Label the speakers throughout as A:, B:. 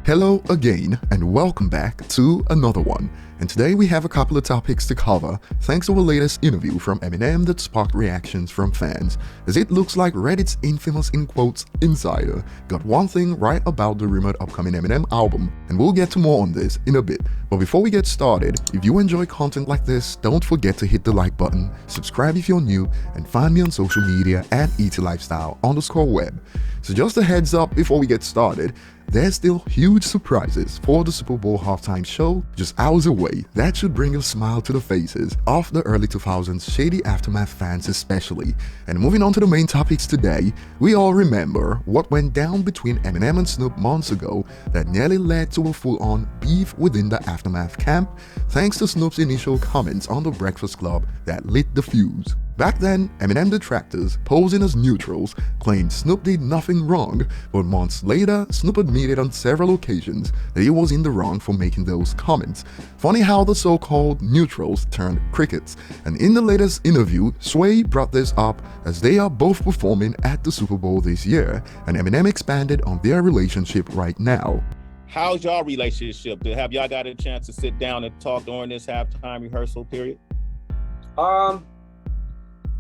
A: Hello again and welcome back to another one. And today we have a couple of topics to cover thanks to our latest interview from Eminem that sparked reactions from fans, as it looks like Reddit's infamous in quotes insider got one thing right about the rumored upcoming Eminem album, and we'll get to more on this in a bit. But before we get started, if you enjoy content like this, don't forget to hit the like button, subscribe if you're new, and find me on social media at ETLifestyle_web. So just a heads up before we get started, there's still huge surprises for the Super Bowl halftime show just hours away that should bring a smile to the faces of the early 2000s shady Aftermath fans especially. And moving on to the main topics today, we all remember what went down between Eminem and Snoop months ago that nearly led to a full-on beef within the Aftermath camp, thanks to Snoop's initial comments on the Breakfast Club that lit the fuse. Back then, Eminem detractors, posing as neutrals, claimed Snoop did nothing wrong, but months later, Snoop admitted on several occasions that he was in the wrong for making those comments. Funny how the so-called neutrals turned crickets, and in the latest interview, Sway brought this up as they are both performing at the Super Bowl this year, and Eminem expanded on their relationship right now.
B: How's y'all relationship? Have y'all got a chance to sit down and talk during this halftime rehearsal period?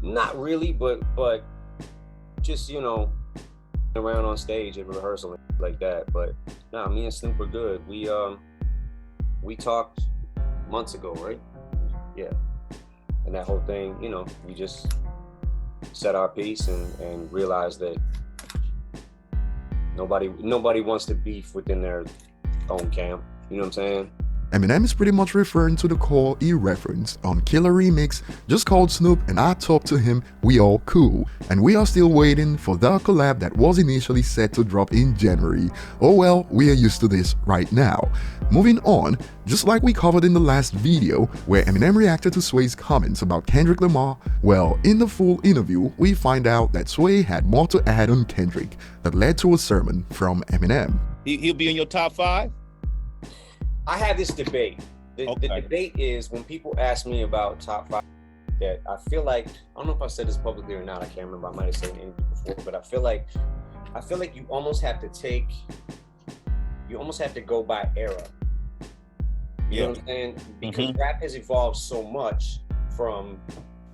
C: Not really, but just, around on stage and rehearsal like that. But nah, me and Snoop are good. We talked months ago, right? Yeah. And that whole thing, we just said our piece and realized that nobody wants to beef within their own camp. You know what I'm saying?
A: Eminem is pretty much referring to the call he referenced on Killer Remix, just called Snoop and I talked to him, we all cool. And we are still waiting for the collab that was initially set to drop in January. Oh well, we are used to this right now. Moving on, just like we covered in the last video where Eminem reacted to Sway's comments about Kendrick Lamar, well, in the full interview, we find out that Sway had more to add on Kendrick that led to a sermon from Eminem.
B: He'll be in your top 5?
C: I have this debate. The debate is when people ask me about top 5, that I feel like, I don't know if I said this publicly or not, I can't remember, I might have said it before, but I feel like you almost have to go by era. You know what I'm saying? Because rap has evolved so much from,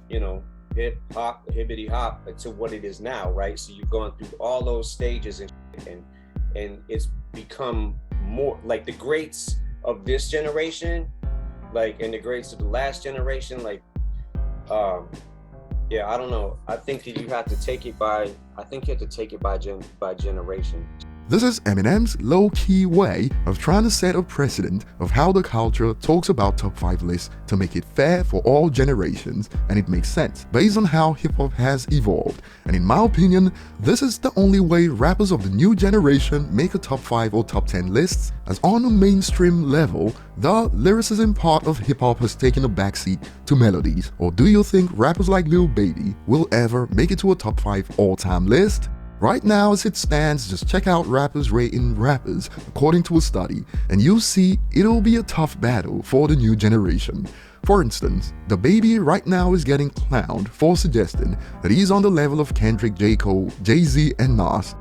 C: hip hop, hibbity hop to what it is now, right? So you've gone through all those stages and it's become more like the greats of this generation, and the greats of the last generation, I don't know. I think that you have to take it by generation.
A: This is Eminem's low-key way of trying to set a precedent of how the culture talks about top 5 lists to make it fair for all generations, and it makes sense based on how hip-hop has evolved. And in my opinion, this is the only way rappers of the new generation make a top 5 or top 10 lists, as on a mainstream level, the lyricism part of hip-hop has taken a backseat to melodies. Or do you think rappers like Lil Baby will ever make it to a top 5 all-time list? Right now, as it stands, just check out rappers rating rappers according to a study, and you'll see it'll be a tough battle for the new generation. For instance, the Baby right now is getting clowned for suggesting that he's on the level of Kendrick, J. Cole, Jay-Z, and Nas.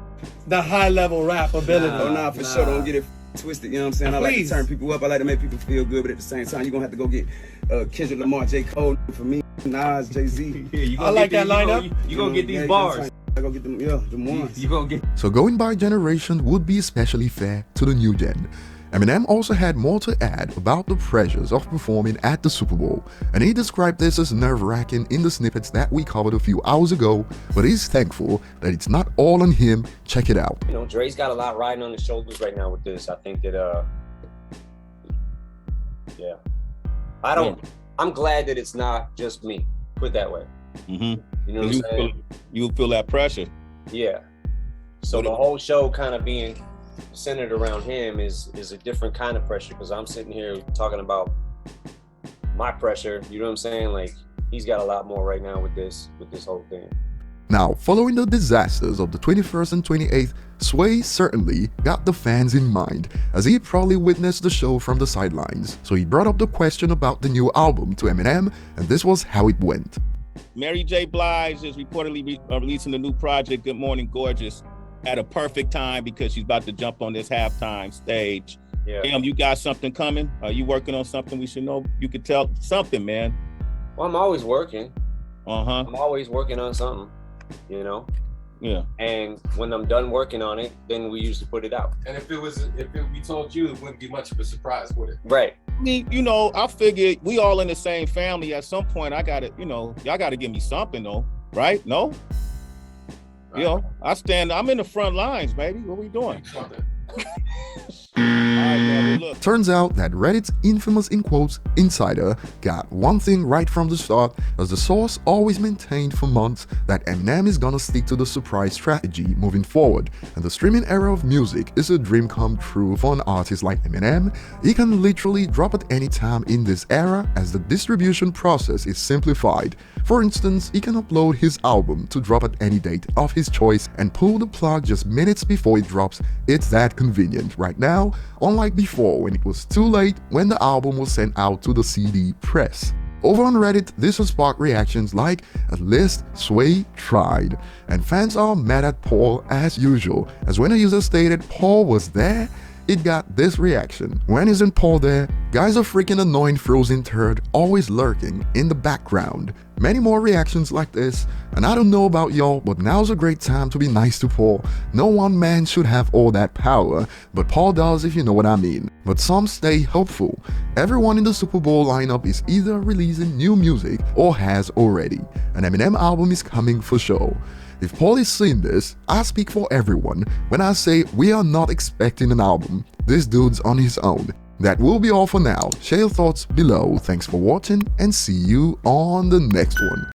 D: The high-level rap ability.
E: For sure. Don't get it twisted, you know what I'm saying? I like to turn people up, I like to make people feel good, but at the same time, you're gonna have to go get Kendrick Lamar, J. Cole, for me, Nas, Jay-Z.
D: I like that lineup.
E: You gonna get these bars. I go get them, them ones.
D: You gonna get.
A: So going by generation would be especially fair to the new gen. Eminem also had more to add about the pressures of performing at the Super Bowl, and he described this as nerve-wracking in the snippets that we covered a few hours ago, but he's thankful that it's not all on him. Check it out.
C: Dre's got a lot riding on his shoulders right now with this. I think that, I'm glad that it's not just me, put it that way. You know what I'm saying?
B: You feel that pressure.
C: Yeah. So the whole show kind of being centered around him is a different kind of pressure, because I'm sitting here talking about my pressure. You know what I'm saying? He's got a lot more right now with this whole thing.
A: Now, following the disasters of the 21st and 28th, Sway certainly got the fans in mind, as he probably witnessed the show from the sidelines. So he brought up the question about the new album to Eminem, and this was how it went.
B: Mary J. Blige is reportedly releasing a new project, Good Morning Gorgeous, at a perfect time because she's about to jump on this halftime stage.
C: Yeah.
B: You got something coming? Are you working on something we should know? You could tell something, man.
C: Well, I'm always working.
B: Uh-huh.
C: I'm always working on something, you know?
B: Yeah.
C: And when I'm done working on it, then we usually put it out.
F: And if we told you, it wouldn't be much of a surprise, would it?
C: Right.
B: I mean, you know, I figured we all in the same family. At some point, I gotta, you know, y'all gotta give me something though, right? No? Right. You know, I'm in the front lines, baby. What we doing?
F: Something.
B: Look.
A: Turns out that Reddit's infamous in quotes insider got one thing right from the start, as the source always maintained for months that Eminem is gonna stick to the surprise strategy moving forward, and the streaming era of music is a dream come true for an artist like Eminem. He can literally drop at any time in this era as the distribution process is simplified. For instance, he can upload his album to drop at any date of his choice and pull the plug just minutes before it drops. It's that convenient right now, unlike before when it was too late when the album was sent out to the CD press. Over on Reddit, this has sparked reactions like, "At least Sway tried," and fans are mad at Paul as usual, as when a user stated Paul was there, it got this reaction. "When isn't Paul there? Guy's a freaking annoying frozen turd, always lurking in the background." Many more reactions like this, and I don't know about y'all, but now's a great time to be nice to Paul. No one man should have all that power, but Paul does, if you know what I mean. But some stay hopeful. Everyone in the Super Bowl lineup is either releasing new music or has already. An Eminem album is coming for sure. If Paul is seeing this, I speak for everyone when I say we are not expecting an album. This dude's on his own. That will be all for now. Share your thoughts below. Thanks for watching and see you on the next one.